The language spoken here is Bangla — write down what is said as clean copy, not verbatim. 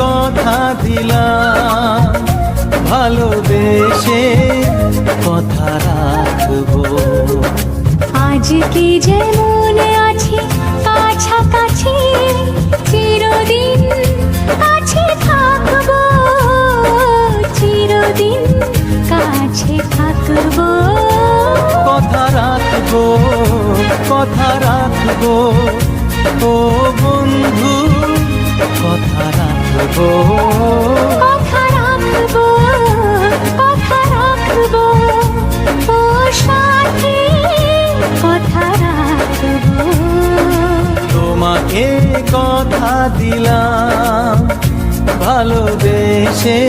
কথা দিলাম, ভালোবেসে কথা রাখবো। আজকে যেমন আছি কাছাকাছি, চিরদিন কাছে থাকবো, চিরদিন কাছে থাকবো। কথা রাখবো, কথা রাখবো, ও বন্ধু কথা রাখবো। কথা রাখবো, কথা রাখবো, ও সাথী কথা রাখবো। তোমাকে কথা দিলাম, ভালোবেসে